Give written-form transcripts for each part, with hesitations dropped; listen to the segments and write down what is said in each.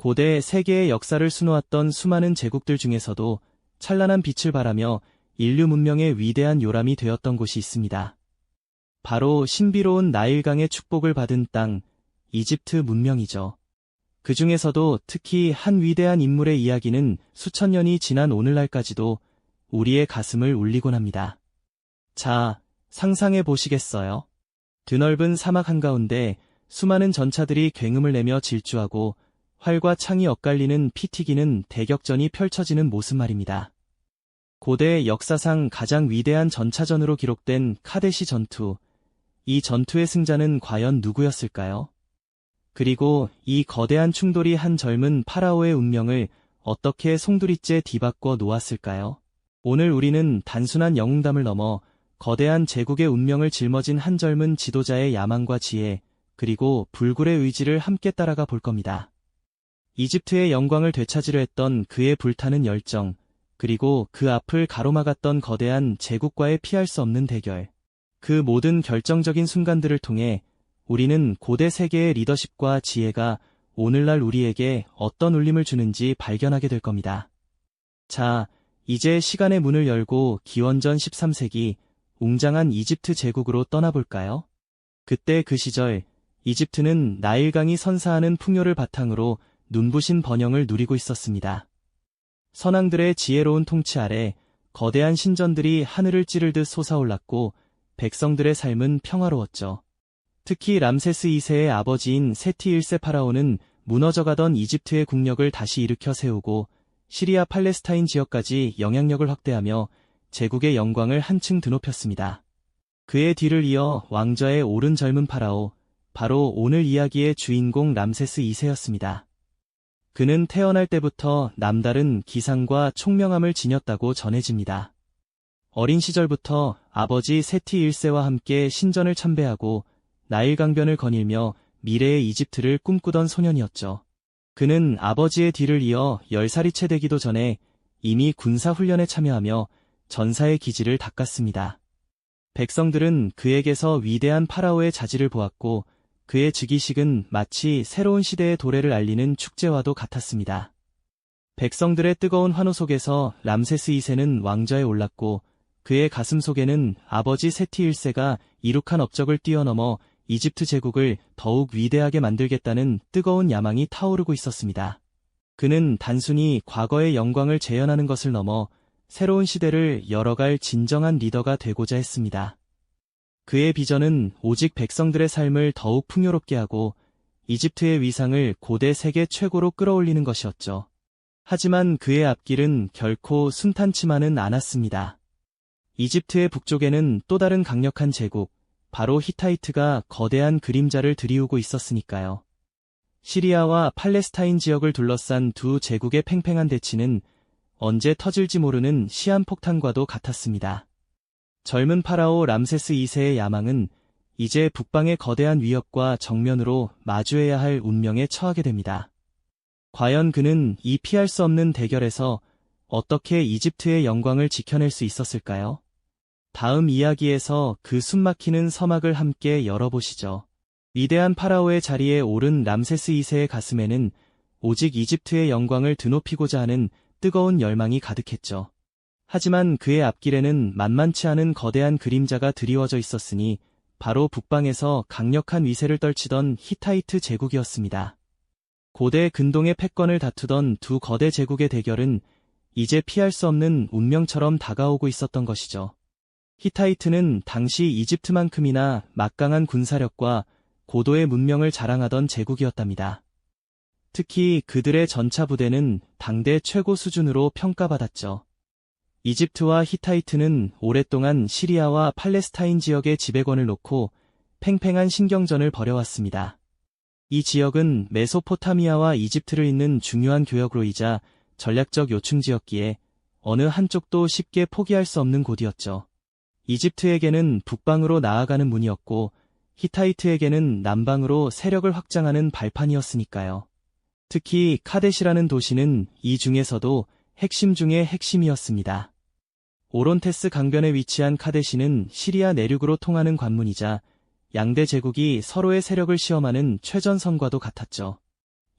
고대 세계의 역사를 수놓았던 수많은 제국들 중에서도 찬란한 빛을 발하며 인류 문명의 위대한 요람이 되었던 곳이 있습니다. 바로 신비로운 나일강의 축복을 받은 땅, 이집트 문명이죠. 그 중에서도 특히 한 위대한 인물의 이야기는 수천 년이 지난 오늘날까지도 우리의 가슴을 울리곤 합니다. 자, 상상해 보시겠어요? 드넓은 사막 한가운데 수많은 전차들이 굉음을 내며 질주하고 활과 창이 엇갈리는 피 튀기는 대격전이 펼쳐지는 모습 말입니다. 고대 역사상 가장 위대한 전차전으로 기록된 카데시 전투, 이 전투의 승자는 과연 누구였을까요? 그리고 이 거대한 충돌이 한 젊은 파라오의 운명을 어떻게 송두리째 뒤바꿔 놓았을까요? 오늘 우리는 단순한 영웅담을 넘어 거대한 제국의 운명을 짊어진 한 젊은 지도자의 야망과 지혜, 그리고 불굴의 의지를 함께 따라가 볼 겁니다. 이집트의 영광을 되찾으려 했던 그의 불타는 열정, 그리고 그 앞을 가로막았던 거대한 제국과의 피할 수 없는 대결. 그 모든 결정적인 순간들을 통해 우리는 고대 세계의 리더십과 지혜가 오늘날 우리에게 어떤 울림을 주는지 발견하게 될 겁니다. 자, 이제 시간의 문을 열고 기원전 13세기 웅장한 이집트 제국으로 떠나볼까요? 그때 그 시절 이집트는 나일강이 선사하는 풍요를 바탕으로 눈부신 번영을 누리고 있었습니다. 선왕들의 지혜로운 통치 아래 거대한 신전들이 하늘을 찌르듯 솟아올랐고 백성들의 삶은 평화로웠죠. 특히 람세스 2세의 아버지인 세티 1세 파라오는 무너져가던 이집트의 국력을 다시 일으켜 세우고 시리아 팔레스타인 지역까지 영향력을 확대하며 제국의 영광을 한층 드높였습니다. 그의 뒤를 이어 왕좌에 오른 젊은 파라오, 바로 오늘 이야기의 주인공 람세스 2세였습니다. 그는 태어날 때부터 남다른 기상과 총명함을 지녔다고 전해집니다. 어린 시절부터 아버지 세티 1세와 함께 신전을 참배하고 나일강변을 거닐며 미래의 이집트를 꿈꾸던 소년이었죠. 그는 아버지의 뒤를 이어 10살이 채 되기도 전에 이미 군사훈련에 참여하며 전사의 기지를 닦았습니다. 백성들은 그에게서 위대한 파라오의 자질을 보았고 그의 즉위식은 마치 새로운 시대의 도래를 알리는 축제와도 같았습니다. 백성들의 뜨거운 환호 속에서 람세스 2세는 왕좌에 올랐고 그의 가슴 속에는 아버지 세티 1세가 이룩한 업적을 뛰어넘어 이집트 제국을 더욱 위대하게 만들겠다는 뜨거운 야망이 타오르고 있었습니다. 그는 단순히 과거의 영광을 재현하는 것을 넘어 새로운 시대를 열어갈 진정한 리더가 되고자 했습니다. 그의 비전은 오직 백성들의 삶을 더욱 풍요롭게 하고 이집트의 위상을 고대 세계 최고로 끌어올리는 것이었죠. 하지만 그의 앞길은 결코 순탄치만은 않았습니다. 이집트의 북쪽에는 또 다른 강력한 제국, 바로 히타이트가 거대한 그림자를 들이우고 있었으니까요. 시리아와 팔레스타인 지역을 둘러싼 두 제국의 팽팽한 대치는 언제 터질지 모르는 시한폭탄과도 같았습니다. 젊은 파라오 람세스 2세의 야망은 이제 북방의 거대한 위협과 정면으로 마주해야 할 운명에 처하게 됩니다. 과연 그는 이 피할 수 없는 대결에서 어떻게 이집트의 영광을 지켜낼 수 있었을까요? 다음 이야기에서 그 숨막히는 서막을 함께 열어보시죠. 위대한 파라오의 자리에 오른 람세스 2세의 가슴에는 오직 이집트의 영광을 드높이고자 하는 뜨거운 열망이 가득했죠. 하지만 그의 앞길에는 만만치 않은 거대한 그림자가 드리워져 있었으니 바로 북방에서 강력한 위세를 떨치던 히타이트 제국이었습니다. 고대 근동의 패권을 다투던 두 거대 제국의 대결은 이제 피할 수 없는 운명처럼 다가오고 있었던 것이죠. 히타이트는 당시 이집트만큼이나 막강한 군사력과 고도의 문명을 자랑하던 제국이었답니다. 특히 그들의 전차 부대는 당대 최고 수준으로 평가받았죠. 이집트와 히타이트는 오랫동안 시리아와 팔레스타인 지역의 지배권을 놓고 팽팽한 신경전을 벌여왔습니다. 이 지역은 메소포타미아와 이집트를 잇는 중요한 교역로이자 전략적 요충지였기에 어느 한쪽도 쉽게 포기할 수 없는 곳이었죠. 이집트에게는 북방으로 나아가는 문이었고 히타이트에게는 남방으로 세력을 확장하는 발판이었으니까요. 특히 카데시라는 도시는 이 중에서도 핵심 중의 핵심이었습니다. 오론테스 강변에 위치한 카데시는 시리아 내륙으로 통하는 관문이자 양대 제국이 서로의 세력을 시험하는 최전선과도 같았죠.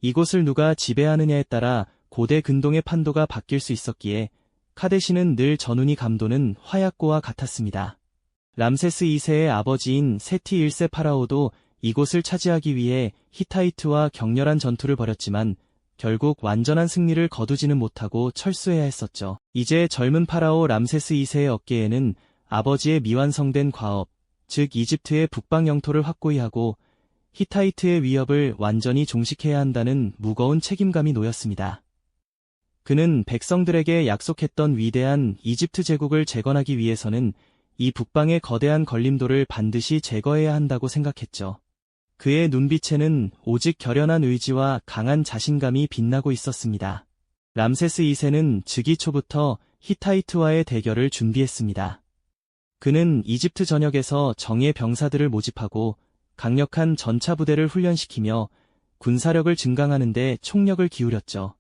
이곳을 누가 지배하느냐에 따라 고대 근동의 판도가 바뀔 수 있었기에 카데시는 늘 전운이 감도는 화약고와 같았습니다. 람세스 2세의 아버지인 세티 1세 파라오도 이곳을 차지하기 위해 히타이트와 격렬한 전투를 벌였지만 결국 완전한 승리를 거두지는 못하고 철수해야 했었죠. 이제 젊은 파라오 람세스 2세의 어깨에는 아버지의 미완성된 과업, 즉 이집트의 북방 영토를 확고히 하고 히타이트의 위협을 완전히 종식해야 한다는 무거운 책임감이 놓였습니다. 그는 백성들에게 약속했던 위대한 이집트 제국을 재건하기 위해서는 이 북방의 거대한 걸림돌을 반드시 제거해야 한다고 생각했죠. 그의 눈빛에는 오직 결연한 의지와 강한 자신감이 빛나고 있었습니다. 람세스 2세는 즉위 초부터 히타이트와의 대결을 준비했습니다. 그는 이집트 전역에서 정예 병사들을 모집하고 강력한 전차 부대를 훈련시키며 군사력을 증강하는 데 총력을 기울였죠.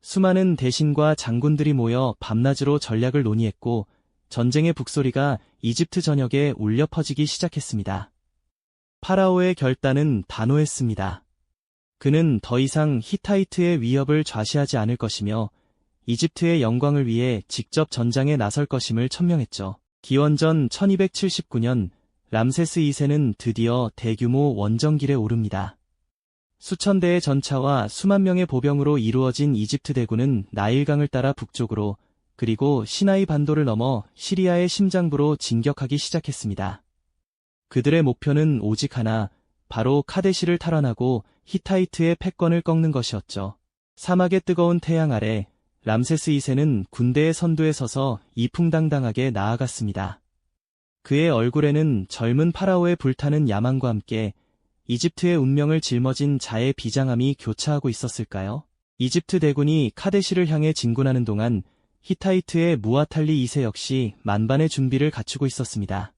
수많은 대신과 장군들이 모여 밤낮으로 전략을 논의했고 전쟁의 북소리가 이집트 전역에 울려 퍼지기 시작했습니다. 파라오의 결단은 단호했습니다. 그는 더 이상 히타이트의 위협을 좌시하지 않을 것이며 이집트의 영광을 위해 직접 전장에 나설 것임을 천명했죠. 기원전 1279년 람세스 2세는 드디어 대규모 원정길에 오릅니다. 수천 대의 전차와 수만 명의 보병으로 이루어진 이집트 대군은 나일강을 따라 북쪽으로 그리고 시나이 반도를 넘어 시리아의 심장부로 진격하기 시작했습니다. 그들의 목표는 오직 하나, 바로 카데시를 탈환하고 히타이트의 패권을 꺾는 것이었죠. 사막의 뜨거운 태양 아래 람세스 2세는 군대의 선두에 서서 이풍당당하게 나아갔습니다. 그의 얼굴에는 젊은 파라오의 불타는 야망과 함께 이집트의 운명을 짊어진 자의 비장함이 교차하고 있었을까요? 이집트 대군이 카데시를 향해 진군하는 동안 히타이트의 무아탈리 2세 역시 만반의 준비를 갖추고 있었습니다.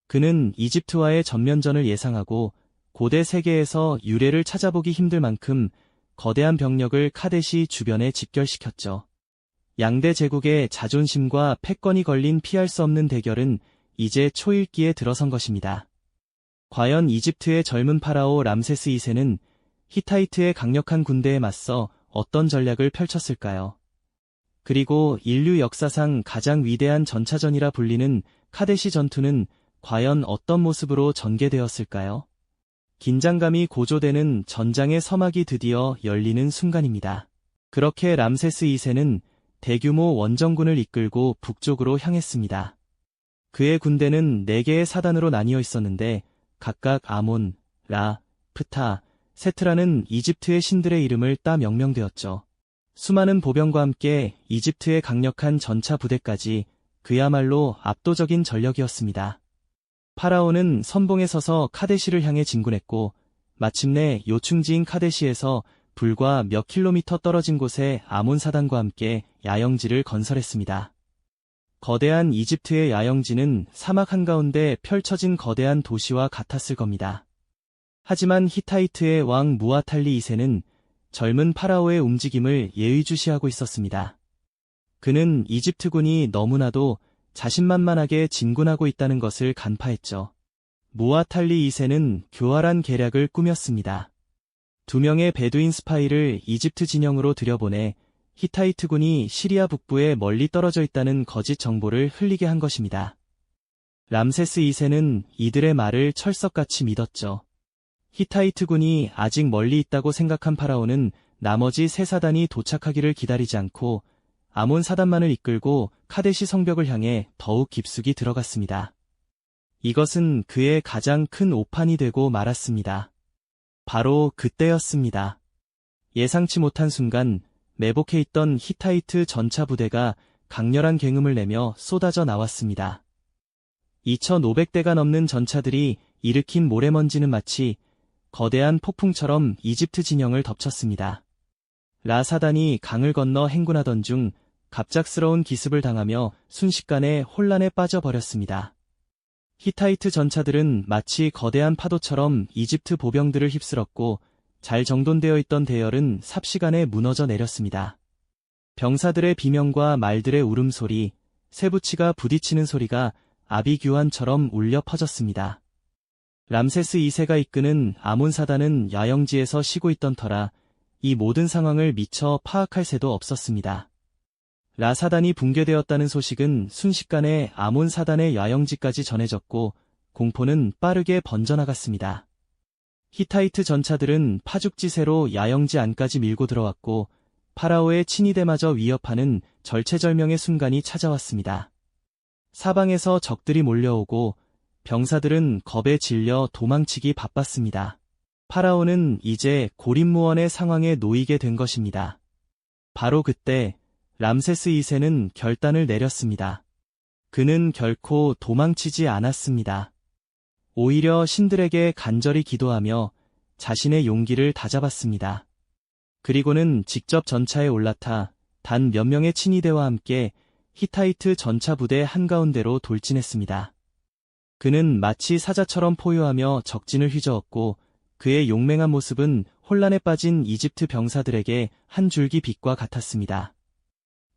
그는 이집트와의 전면전을 예상하고 고대 세계에서 유래를 찾아보기 힘들 만큼 거대한 병력을 카데시 주변에 집결시켰죠. 양대 제국의 자존심과 패권이 걸린 피할 수 없는 대결은 이제 초읽기에 들어선 것입니다. 과연 이집트의 젊은 파라오 람세스 2세는 히타이트의 강력한 군대에 맞서 어떤 전략을 펼쳤을까요? 그리고 인류 역사상 가장 위대한 전차전이라 불리는 카데시 전투는 과연 어떤 모습으로 전개되었을까요? 긴장감이 고조되는 전장의 서막이 드디어 열리는 순간입니다. 그렇게 람세스 2세는 대규모 원정군을 이끌고 북쪽으로 향했습니다. 그의 군대는 4개의 사단으로 나뉘어 있었는데 각각 아몬, 라, 프타, 세트라는 이집트의 신들의 이름을 따 명명되었죠. 수많은 보병과 함께 이집트의 강력한 전차 부대까지 그야말로 압도적인 전력이었습니다. 파라오는 선봉에 서서 카데시를 향해 진군했고 마침내 요충지인 카데시에서 불과 몇 킬로미터 떨어진 곳에 아몬 사단과 함께 야영지를 건설했습니다. 거대한 이집트의 야영지는 사막 한가운데 펼쳐진 거대한 도시와 같았을 겁니다. 하지만 히타이트의 왕 무아탈리 2세는 젊은 파라오의 움직임을 예의주시하고 있었습니다. 그는 이집트군이 너무나도 자신만만하게 진군하고 있다는 것을 간파했죠. 무아탈리 2세는 교활한 계략을 꾸몄습니다. 2명의 베두인 스파이를 이집트 진영으로 들여보내 히타이트군이 시리아 북부에 멀리 떨어져 있다는 거짓 정보를 흘리게 한 것입니다. 람세스 2세는 이들의 말을 철석같이 믿었죠. 히타이트군이 아직 멀리 있다고 생각한 파라오는 나머지 3사단이 도착하기를 기다리지 않고 아몬 사단만을 이끌고 카데시 성벽을 향해 더욱 깊숙이 들어갔습니다. 이것은 그의 가장 큰 오판이 되고 말았습니다. 바로 그때였습니다. 예상치 못한 순간 매복해 있던 히타이트 전차 부대가 강렬한 굉음을 내며 쏟아져 나왔습니다. 2,500대가 넘는 전차들이 일으킨 모래먼지는 마치 거대한 폭풍처럼 이집트 진영을 덮쳤습니다. 라 사단이 강을 건너 행군하던 중 갑작스러운 기습을 당하며 순식간에 혼란에 빠져버렸습니다. 히타이트 전차들은 마치 거대한 파도처럼 이집트 보병들을 휩쓸었고 잘 정돈되어 있던 대열은 삽시간에 무너져 내렸습니다. 병사들의 비명과 말들의 울음소리, 쇠붙이가 부딪히는 소리가 아비규환처럼 울려 퍼졌습니다. 람세스 2세가 이끄는 아몬 사단은 야영지에서 쉬고 있던 터라 이 모든 상황을 미처 파악할 새도 없었습니다. 라 사단이 붕괴되었다는 소식은 순식간에 아몬 사단의 야영지까지 전해졌고 공포는 빠르게 번져나갔습니다. 히타이트 전차들은 파죽지세로 야영지 안까지 밀고 들어왔고 파라오의 친위대마저 위협하는 절체절명의 순간이 찾아왔습니다. 사방에서 적들이 몰려오고 병사들은 겁에 질려 도망치기 바빴습니다. 파라오는 이제 고립무원의 상황에 놓이게 된 것입니다. 바로 그때 람세스 2세는 결단을 내렸습니다. 그는 결코 도망치지 않았습니다. 오히려 신들에게 간절히 기도하며 자신의 용기를 다잡았습니다. 그리고는 직접 전차에 올라타 단 몇 명의 친위대와 함께 히타이트 전차 부대 한가운데로 돌진했습니다. 그는 마치 사자처럼 포효하며 적진을 휘저었고 그의 용맹한 모습은 혼란에 빠진 이집트 병사들에게 한 줄기 빛과 같았습니다.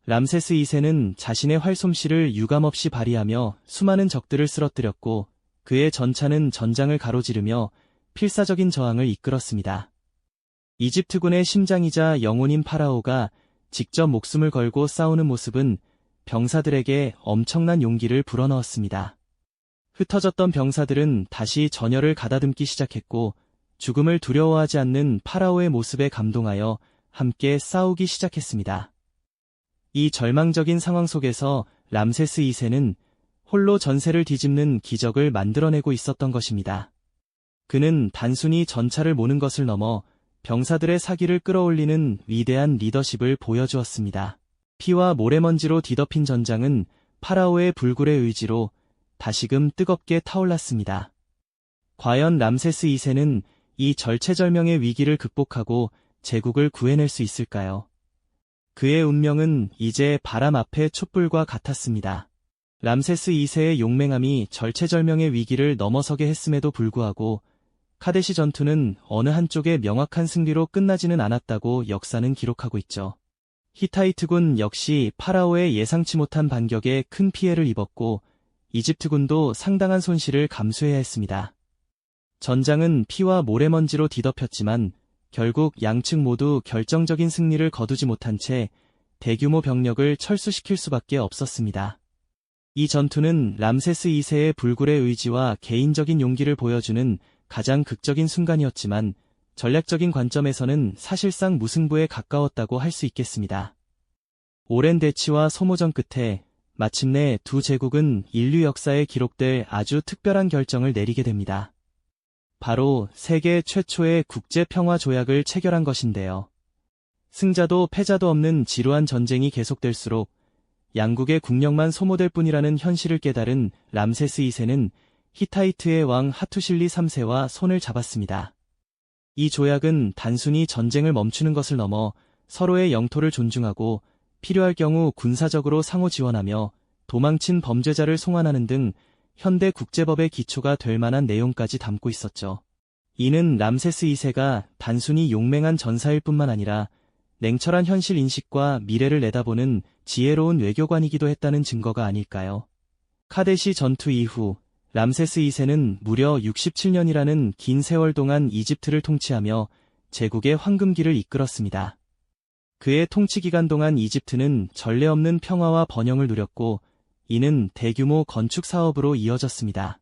람세스 2세는 자신의 활솜씨를 유감없이 발휘하며 수많은 적들을 쓰러뜨렸고 그의 전차는 전장을 가로지르며 필사적인 저항을 이끌었습니다. 이집트군의 심장이자 영혼인 파라오가 직접 목숨을 걸고 싸우는 모습은 병사들에게 엄청난 용기를 불어넣었습니다. 흩어졌던 병사들은 다시 전열을 가다듬기 시작했고 죽음을 두려워하지 않는 파라오의 모습에 감동하여 함께 싸우기 시작했습니다. 이 절망적인 상황 속에서 람세스 2세는 홀로 전세를 뒤집는 기적을 만들어내고 있었던 것입니다. 그는 단순히 전차를 모는 것을 넘어 병사들의 사기를 끌어올리는 위대한 리더십을 보여주었습니다. 피와 모래먼지로 뒤덮인 전장은 파라오의 불굴의 의지로 다시금 뜨겁게 타올랐습니다. 과연 람세스 2세는 이 절체절명의 위기를 극복하고 제국을 구해낼 수 있을까요? 그의 운명은 이제 바람 앞의 촛불과 같았습니다. 람세스 2세의 용맹함이 절체절명의 위기를 넘어서게 했음에도 불구하고 카데시 전투는 어느 한쪽의 명확한 승리로 끝나지는 않았다고 역사는 기록하고 있죠. 히타이트군 역시 파라오의 예상치 못한 반격에 큰 피해를 입었고 이집트군도 상당한 손실을 감수해야 했습니다. 전장은 피와 모래먼지로 뒤덮였지만 결국 양측 모두 결정적인 승리를 거두지 못한 채 대규모 병력을 철수시킬 수밖에 없었습니다. 이 전투는 람세스 2세의 불굴의 의지와 개인적인 용기를 보여주는 가장 극적인 순간이었지만 전략적인 관점에서는 사실상 무승부에 가까웠다고 할 수 있겠습니다. 오랜 대치와 소모전 끝에 마침내 두 제국은 인류 역사에 기록될 아주 특별한 결정을 내리게 됩니다. 바로 세계 최초의 국제평화조약을 체결한 것인데요. 승자도 패자도 없는 지루한 전쟁이 계속될수록 양국의 국력만 소모될 뿐이라는 현실을 깨달은 람세스 2세는 히타이트의 왕 하투실리 3세와 손을 잡았습니다. 이 조약은 단순히 전쟁을 멈추는 것을 넘어 서로의 영토를 존중하고 필요할 경우 군사적으로 상호 지원하며 도망친 범죄자를 송환하는 등 현대 국제법의 기초가 될 만한 내용까지 담고 있었죠. 이는 람세스 2세가 단순히 용맹한 전사일 뿐만 아니라 냉철한 현실 인식과 미래를 내다보는 지혜로운 외교관이기도 했다는 증거가 아닐까요? 카데시 전투 이후 람세스 2세는 무려 67년이라는 긴 세월 동안 이집트를 통치하며 제국의 황금기를 이끌었습니다. 그의 통치 기간 동안 이집트는 전례 없는 평화와 번영을 누렸고 이는 대규모 건축 사업으로 이어졌습니다.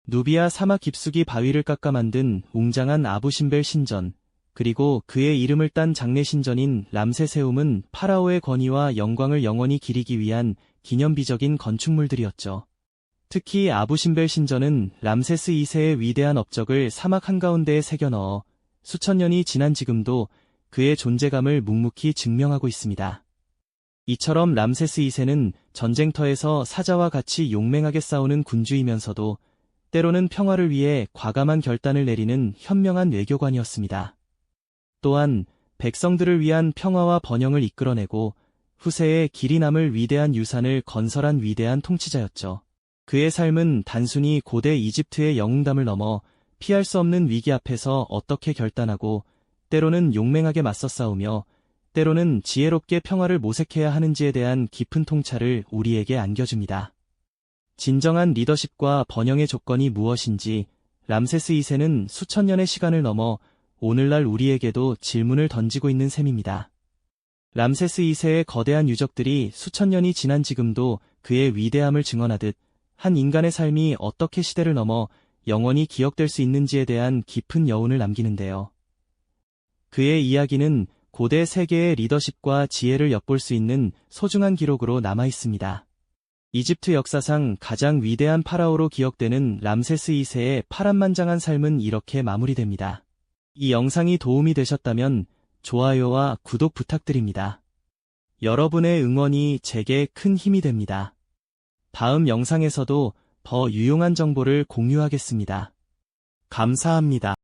누비아 사막 깊숙이 바위를 깎아 만든 웅장한 아부신벨 신전, 그리고 그의 이름을 딴 장례 신전인 람세세움은 파라오의 권위와 영광을 영원히 기리기 위한 기념비적인 건축물들이었죠. 특히 아부신벨 신전은 람세스 2세의 위대한 업적을 사막 한가운데에 새겨넣어 수천 년이 지난 지금도 그의 존재감을 묵묵히 증명하고 있습니다. 이처럼 람세스 2세는 전쟁터에서 사자와 같이 용맹하게 싸우는 군주이면서도 때로는 평화를 위해 과감한 결단을 내리는 현명한 외교관이었습니다. 또한 백성들을 위한 평화와 번영을 이끌어내고 후세에 길이 남을 위대한 유산을 건설한 위대한 통치자였죠. 그의 삶은 단순히 고대 이집트의 영웅담을 넘어 피할 수 없는 위기 앞에서 어떻게 결단하고 때로는 용맹하게 맞서 싸우며 때로는 지혜롭게 평화를 모색해야 하는지에 대한 깊은 통찰을 우리에게 안겨줍니다. 진정한 리더십과 번영의 조건이 무엇인지 람세스 2세는 수천 년의 시간을 넘어 오늘날 우리에게도 질문을 던지고 있는 셈입니다. 람세스 2세의 거대한 유적들이 수천 년이 지난 지금도 그의 위대함을 증언하듯 한 인간의 삶이 어떻게 시대를 넘어 영원히 기억될 수 있는지에 대한 깊은 여운을 남기는데요. 그의 이야기는 고대 세계의 리더십과 지혜를 엿볼 수 있는 소중한 기록으로 남아 있습니다. 이집트 역사상 가장 위대한 파라오로 기억되는 람세스 2세의 파란만장한 삶은 이렇게 마무리됩니다. 이 영상이 도움이 되셨다면 좋아요와 구독 부탁드립니다. 여러분의 응원이 제게 큰 힘이 됩니다. 다음 영상에서도 더 유용한 정보를 공유하겠습니다. 감사합니다.